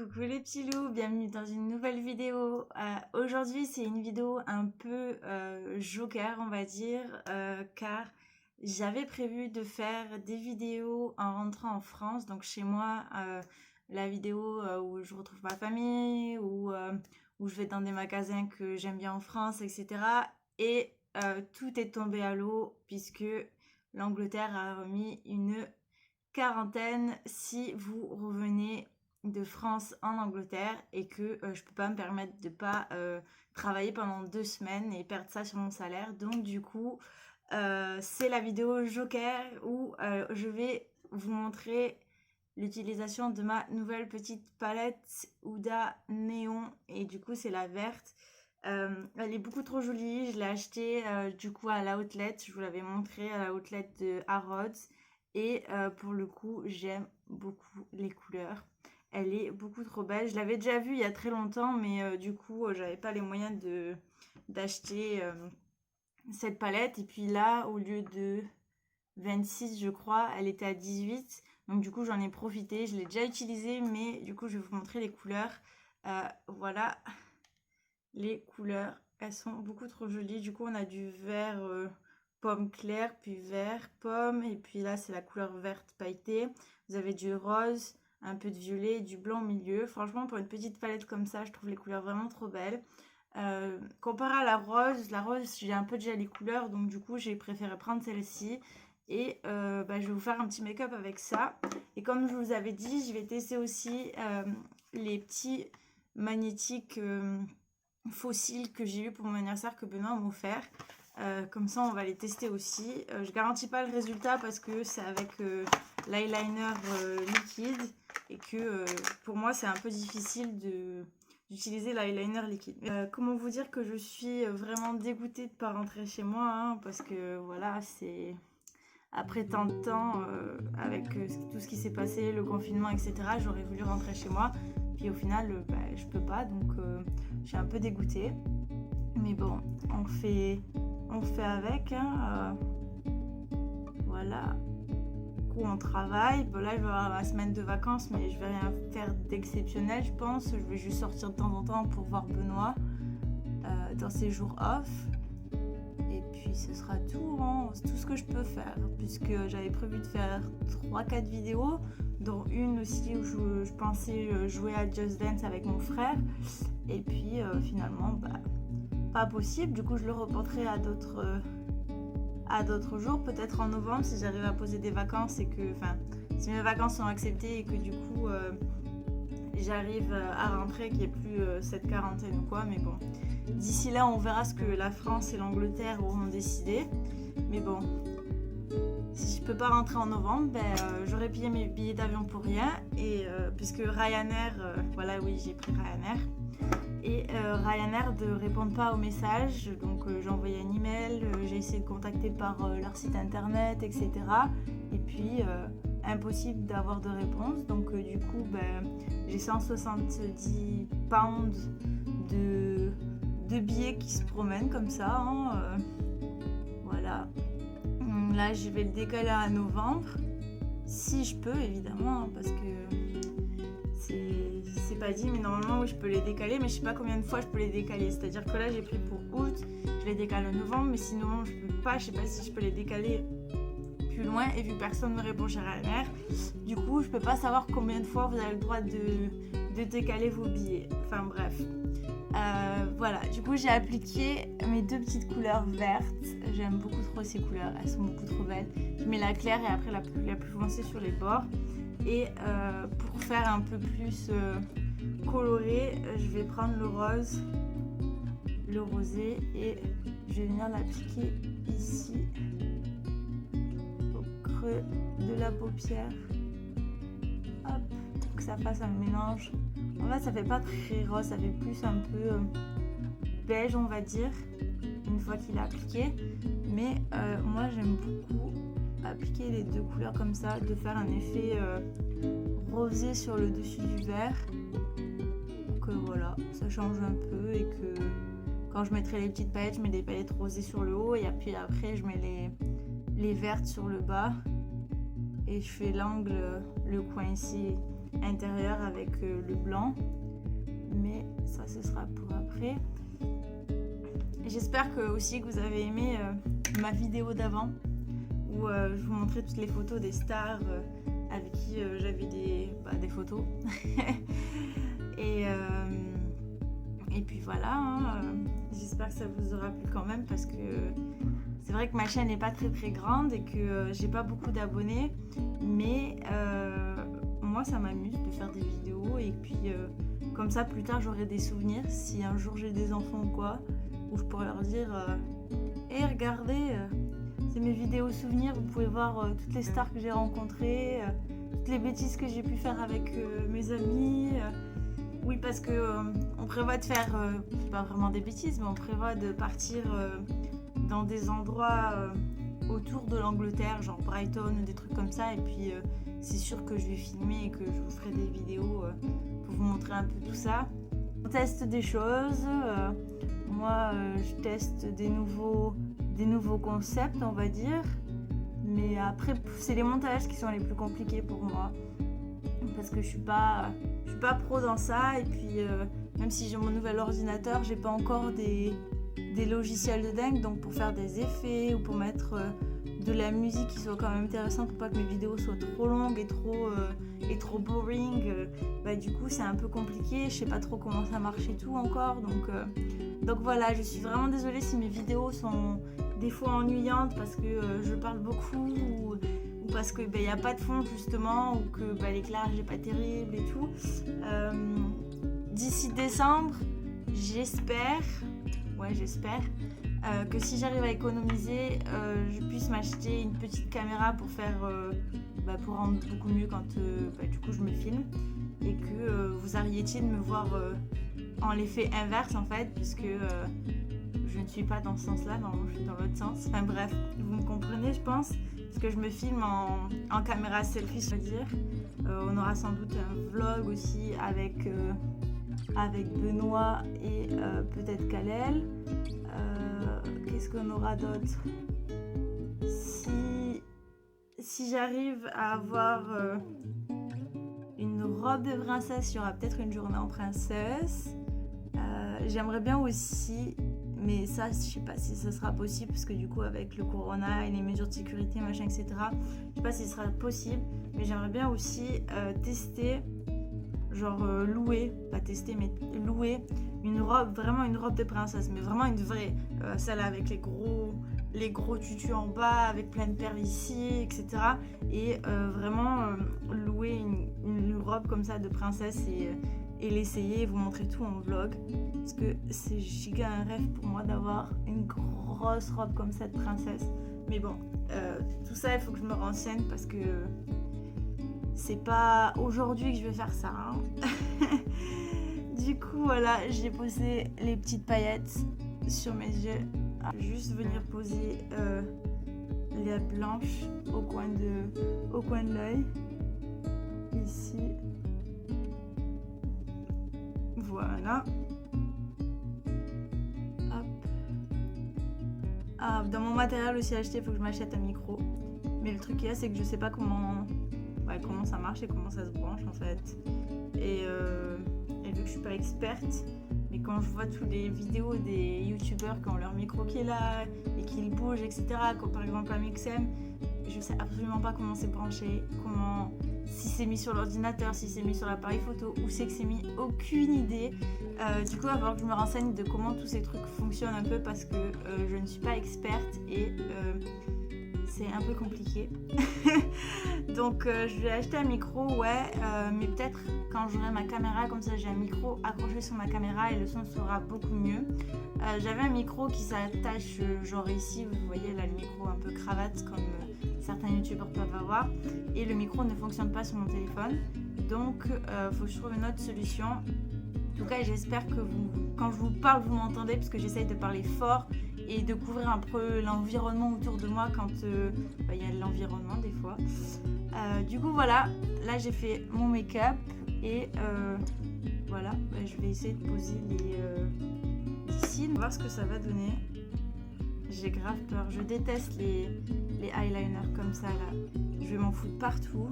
Coucou les petits loups, bienvenue dans une nouvelle vidéo. Aujourd'hui c'est une vidéo un peu joker on va dire, car j'avais prévu de faire des vidéos en rentrant en France, donc chez moi, la vidéo où je retrouve ma famille, où je vais dans des magasins que j'aime bien en France, etc. Et tout est tombé à l'eau puisque l'Angleterre a remis une quarantaine si vous revenez de France en Angleterre et que je peux pas me permettre de pas travailler pendant 2 semaines et perdre ça sur mon salaire. Donc du coup, c'est la vidéo Joker où je vais vous montrer l'utilisation de ma nouvelle petite palette Huda Néon, et du coup c'est la verte. Elle est beaucoup trop jolie, je l'ai achetée du coup à la outlet, je vous l'avais montré à la outlet de Harrods. Et pour le coup, j'aime beaucoup les couleurs. Elle est beaucoup trop belle. Je l'avais déjà vue il y a très longtemps, mais du coup, j'avais pas les moyens d'acheter cette palette. Et puis là, au lieu de 26, je crois, elle était à 18. Donc du coup, j'en ai profité. Je l'ai déjà utilisée, mais du coup, je vais vous montrer les couleurs. Voilà, les couleurs. Elles sont beaucoup trop jolies. Du coup, on a du vert pomme claire, puis vert pomme, et puis là c'est la couleur verte pailletée. Vous avez du rose, un peu de violet, du blanc au milieu. Franchement, pour une petite palette comme ça, je trouve les couleurs vraiment trop belles. Comparé à la rose j'ai un peu déjà les couleurs, donc du coup j'ai préféré prendre celle-ci. Et je vais vous faire un petit make-up avec ça. Et comme je vous avais dit, je vais tester aussi les petits magnétiques fossiles que j'ai eu pour mon anniversaire, que Benoît m'a offert. Comme ça on va les tester aussi. Je garantis pas le résultat parce que c'est avec l'eyeliner liquide, et que pour moi c'est un peu difficile d'utiliser l'eyeliner liquide. Comment vous dire que je suis vraiment dégoûtée de pas rentrer chez moi, hein, parce que voilà, c'est après tant de temps avec tout ce qui s'est passé, le confinement, etc. J'aurais voulu rentrer chez moi, puis au final je peux pas, donc je suis un peu dégoûtée. Mais bon, on fait avec, hein, voilà. Du coup, on travaille. Bon, là, je vais avoir ma semaine de vacances, mais je vais rien faire d'exceptionnel, je pense. Je vais juste sortir de temps en temps pour voir Benoît dans ses jours off. Et puis, ce sera tout, hein. C'est tout ce que je peux faire, puisque j'avais prévu de faire 3-4 vidéos, dont une aussi où je pensais jouer à Just Dance avec mon frère. Et puis, finalement, pas possible. Du coup, je le reporterai à d'autres jours, peut-être en novembre, si j'arrive à poser des vacances et que, enfin, si mes vacances sont acceptées et que du coup j'arrive à rentrer, qu'il n'y ait plus cette quarantaine ou quoi. Mais bon, d'ici là on verra ce que la France et l'Angleterre auront décidé. Mais bon, si je peux pas rentrer en novembre, j'aurais payé mes billets d'avion pour rien. Et puisque Ryanair, voilà, oui, j'ai pris Ryanair. Et Ryanair ne répond pas aux messages, donc j'ai envoyé un email, j'ai essayé de contacter par leur site internet, etc. Et puis impossible d'avoir de réponse. Donc du coup, j'ai 170 pounds de billets qui se promènent comme ça, hein, voilà. Là, je vais le décaler à novembre, si je peux évidemment, parce que c'est pas dit, mais normalement oui, je peux les décaler, mais je sais pas combien de fois je peux les décaler. C'est-à-dire que là j'ai pris pour août, je les décale en novembre, mais sinon je peux pas, je sais pas si je peux les décaler plus loin. Et vu que personne me répond chez Ryanair, du coup je peux pas savoir combien de fois vous avez le droit de décaler vos billets. Enfin bref. Voilà, du coup j'ai appliqué mes deux petites couleurs vertes. J'aime beaucoup trop ces couleurs, elles sont beaucoup trop belles. Je mets la claire et après la plus foncée sur les bords. Et pour faire un peu plus coloré, je vais prendre le rose, le rosé, et je vais venir l'appliquer ici au creux de la paupière. Hop, pour que ça fasse un mélange. En fait, ça fait pas très rose, ça fait plus un peu beige, on va dire, une fois qu'il est appliqué. Mais moi, j'aime beaucoup appliquer les deux couleurs comme ça, de faire un effet rosé sur le dessus du vert, pour que voilà, ça change un peu, et que quand je mettrai les petites paillettes, je mets des paillettes rosées sur le haut, et puis après je mets les vertes sur le bas, et je fais l'angle, le coin ici, intérieur avec le blanc. Mais ça, ce sera pour après. J'espère que vous avez aimé ma vidéo d'avant où je vous montrais toutes les photos des stars avec qui j'avais des photos. Et puis voilà, hein, j'espère que ça vous aura plu quand même parce que c'est vrai que ma chaîne n'est pas très très grande et que j'ai pas beaucoup d'abonnés, mais moi ça m'amuse de faire des vidéos et puis comme ça plus tard j'aurai des souvenirs si un jour j'ai des enfants ou quoi, où je pourrais leur dire hey, regardez, c'est mes vidéos souvenirs, vous pouvez voir toutes les stars que j'ai rencontrées, toutes les bêtises que j'ai pu faire avec mes amis. Oui, parce que on prévoit de faire, pas vraiment des bêtises, mais on prévoit de partir dans des endroits autour de l'Angleterre, genre Brighton, des trucs comme ça. Et puis c'est sûr que je vais filmer et que je vous ferai des vidéos pour vous montrer un peu tout ça. On teste des choses. Moi, je teste des nouveaux concepts, on va dire. Mais après, c'est les montages qui sont les plus compliqués pour moi. Parce que je suis pas pro dans ça. Et puis, même si j'ai mon nouvel ordinateur, j'ai pas encore des logiciels de dingue. Donc, pour faire des effets ou pour mettre de la musique qui soit quand même intéressante pour pas que mes vidéos soient trop longues et trop boring, du coup, c'est un peu compliqué. Je sais pas trop comment ça marche et tout encore. Donc voilà, je suis vraiment désolée si mes vidéos sont des fois ennuyantes parce que je parle beaucoup ou parce que y a pas de fond justement ou que l'éclairage n'est pas terrible et tout. D'ici décembre, j'espère que si j'arrive à économiser, je puisse m'acheter une petite caméra pour faire pour rendre beaucoup mieux quand du coup je me filme et que vous arrêtiez de me voir en l'effet inverse en fait, puisque je ne suis pas dans ce sens là, normalement je suis dans l'autre sens. Enfin bref, vous me comprenez je pense, parce que je me filme en caméra selfie, je veux dire. On aura sans doute un vlog aussi avec Benoît et peut-être Kalel. Qu'est-ce qu'on aura d'autre? Si j'arrive à avoir une robe de princesse, il y aura peut-être une journée en princesse. J'aimerais bien aussi, mais ça je sais pas si ça sera possible parce que du coup avec le corona et les mesures de sécurité machin etc, je sais pas si ce sera possible, mais j'aimerais bien aussi tester, genre louer une robe, vraiment une robe de princesse, mais vraiment une vraie, celle avec les gros tutus en bas avec plein de perles ici etc, et vraiment louer une robe comme ça de princesse et l'essayer et vous montrer tout en vlog, parce que c'est giga un rêve pour moi d'avoir une grosse robe comme ça de princesse. Mais bon, tout ça il faut que je me renseigne parce que c'est pas aujourd'hui que je vais faire ça, hein. Du coup voilà, j'ai posé les petites paillettes sur mes yeux. Juste venir poser les blanches au coin de l'œil ici. Voilà. Hop. Ah, dans mon matériel aussi acheté, il faut que je m'achète un micro. Mais le truc qu'il y a, c'est que je sais pas comment ça marche et comment ça se branche en fait. Et vu que je suis pas experte, mais quand je vois toutes les vidéos des youtubeurs qui ont leur micro qui est là et qu'ils bougent, etc., comme par exemple Amixem, je sais absolument pas comment c'est branché, si c'est mis sur l'ordinateur, si c'est mis sur l'appareil photo, où c'est que c'est mis, aucune idée. Du coup, il va falloir que je me renseigne de comment tous ces trucs fonctionnent un peu parce que je ne suis pas experte et c'est un peu compliqué. Donc je vais acheter un micro, mais peut-être quand j'aurai ma caméra, comme ça j'ai un micro accroché sur ma caméra et le son sera beaucoup mieux. J'avais un micro qui s'attache genre ici, vous voyez là le micro un peu cravate comme certains youtubeurs peuvent avoir, et le micro ne fonctionne pas sur mon téléphone, donc faut que je trouve une autre solution. En tout cas, j'espère que quand je vous parle, vous m'entendez, parce que j'essaye de parler fort et de couvrir un peu l'environnement autour de moi quand il y a de l'environnement des fois. Du coup, voilà, là j'ai fait mon make-up et voilà, je vais essayer de poser les cils, voir ce que ça va donner. J'ai grave peur, je déteste les eyeliners comme ça là, je vais m'en foutre partout.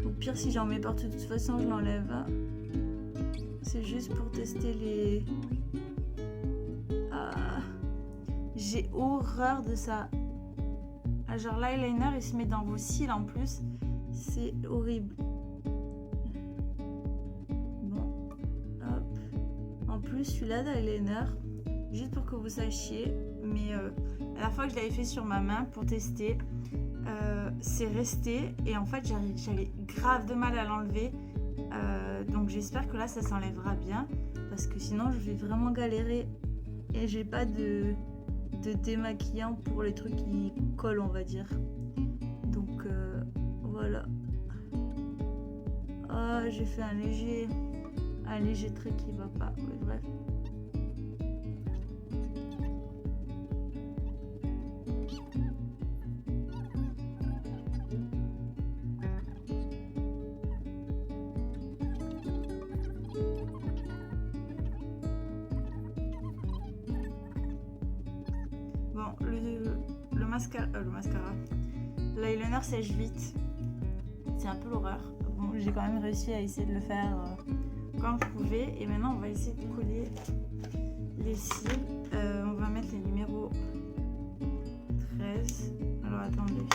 Au pire, si j'en mets partout, de toute façon, je l'enlève. C'est juste pour tester les... Ah, j'ai horreur de ça. Ah, genre l'eyeliner, il se met dans vos cils en plus. C'est horrible. Bon, hop. En plus, celui-là d'eyeliner, juste pour que vous sachiez, mais la fois que je l'avais fait sur ma main pour tester, c'est resté et en fait j'avais grave de mal à l'enlever. Donc j'espère que là ça s'enlèvera bien parce que sinon je vais vraiment galérer et j'ai pas de démaquillant pour les trucs qui collent, on va dire. Donc voilà. Ah, j'ai fait un léger trait qui va pas. Ouais, bref. Bon, le mascara, l'eyeliner sèche vite. C'est un peu l'horreur. Bon, j'ai quand même réussi à essayer de le faire comme je pouvais. Et maintenant, on va essayer de coller les cils. On va mettre les numéros 13. Alors, attendez.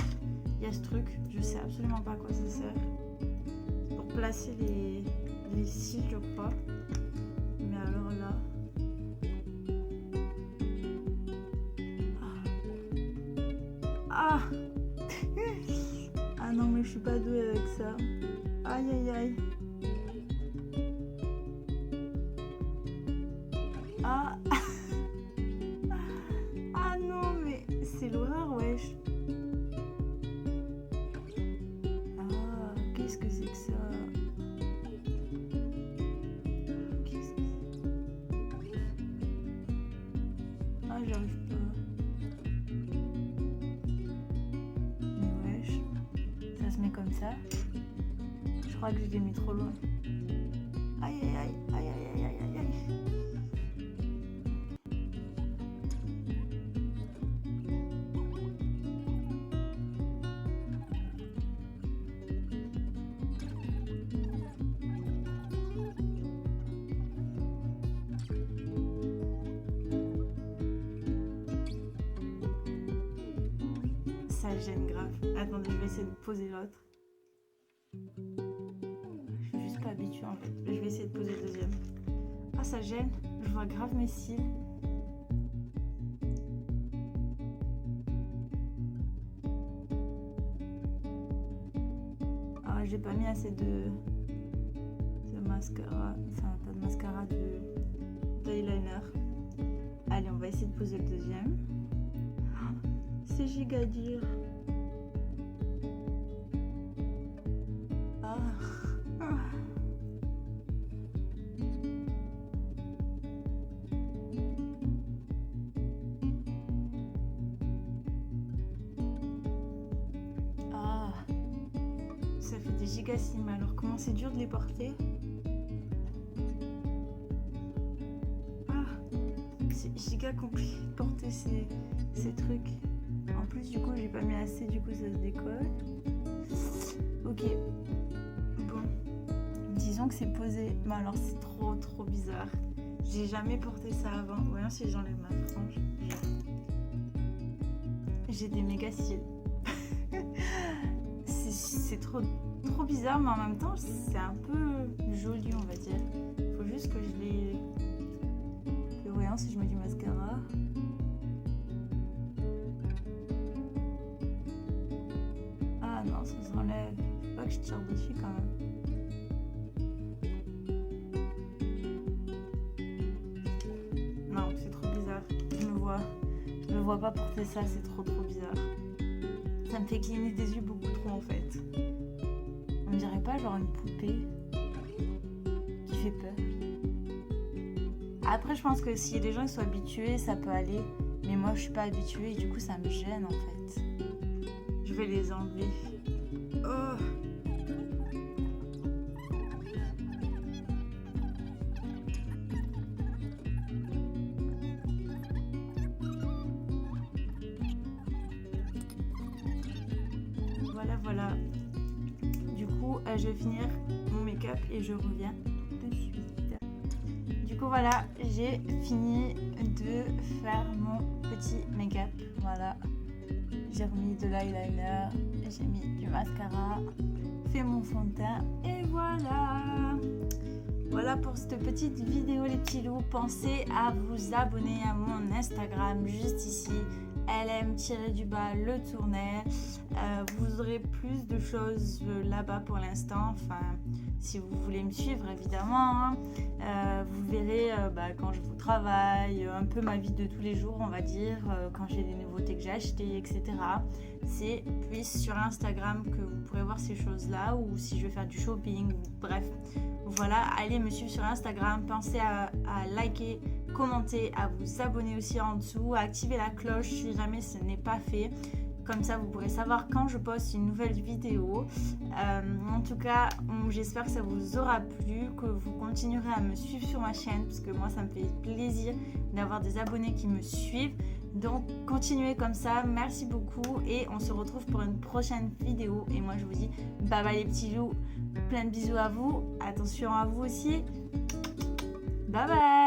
Il y a ce truc. Je sais absolument pas à quoi ça sert. C'est pour placer les cils, je crois. Mais alors là... Ah ah non, mais je suis pas douée avec ça. Aïe aïe aïe. Ah ah non, mais c'est l'horreur, wesh. Ah, qu'est-ce que c'est que ça? Qu'est-ce que c'est? Ah, j'arrive pas. Comme ça, je crois que je l'ai mis trop loin. Aïe aïe aïe aïe aïe aïe aïe aïe. Ça gêne grave. Attendez, je vais essayer de poser l'autre. Je suis juste pas habituée en fait. Je vais essayer de poser le deuxième. Ah, ça gêne. Je vois grave mes cils. Ah, j'ai pas mis assez de mascara. Enfin, pas de mascara, d'eyeliner. Allez, on va essayer de poser le deuxième. C'est giga dur. Ah. Ah. Ça fait des gigacimes. Alors comment c'est dur de les porter? Ah. C'est giga compliqué de porter ces trucs. En plus, du coup, j'ai pas mis assez, du coup, ça se décolle. Ok. Bon. Disons que c'est posé. Mais alors, c'est trop bizarre. J'ai jamais porté ça avant. Voyons si j'enlève ma frange. J'ai des méga cils. C'est trop bizarre, mais en même temps, c'est un peu joli, on va dire. Faut juste que je les... Voyons si je mets du mascara. Non, ça s'enlève. Faut pas que je tire dessus quand même. Non, c'est trop bizarre. Je me vois pas porter ça, c'est trop bizarre. Ça me fait cligner des yeux beaucoup trop en fait. On me dirait pas genre une poupée qui fait peur. Après, je pense que si les gens ils sont habitués, ça peut aller. Mais moi, je suis pas habituée et du coup, ça me gêne en fait. Je vais les enlever. Oh. Voilà. Du coup, coup, je vais finir mon make-up et je reviens tout de suite. Du coup, voilà, j'ai fini de faire mon petit make-up. Voilà, j'ai remis de l'eyeliner, j'ai mis du mascara, fait mon fond de teint et voilà. Voilà pour cette petite vidéo les petits loups. Pensez à vous abonner à mon Instagram juste ici, LM-du-bas le tournel. Vous aurez plus de choses là-bas pour l'instant. Enfin, si vous voulez me suivre évidemment, hein. Vous verrez quand je vous travaille, un peu ma vie de tous les jours on va dire, quand j'ai des nouveautés que j'ai achetées, etc. C'est puis sur Instagram que vous pourrez voir ces choses là, ou si je vais faire du shopping, bref. Voilà, allez me suivre sur Instagram, pensez à liker, commenter, à vous abonner aussi en dessous, à activer la cloche si jamais ce n'est pas fait. Comme ça, vous pourrez savoir quand je poste une nouvelle vidéo. En tout cas, j'espère que ça vous aura plu, que vous continuerez à me suivre sur ma chaîne, parce que moi, ça me fait plaisir d'avoir des abonnés qui me suivent. Donc, continuez comme ça. Merci beaucoup et on se retrouve pour une prochaine vidéo. Et moi, je vous dis bye bye les petits loups. Plein de bisous à vous. Attention à vous aussi. Bye bye.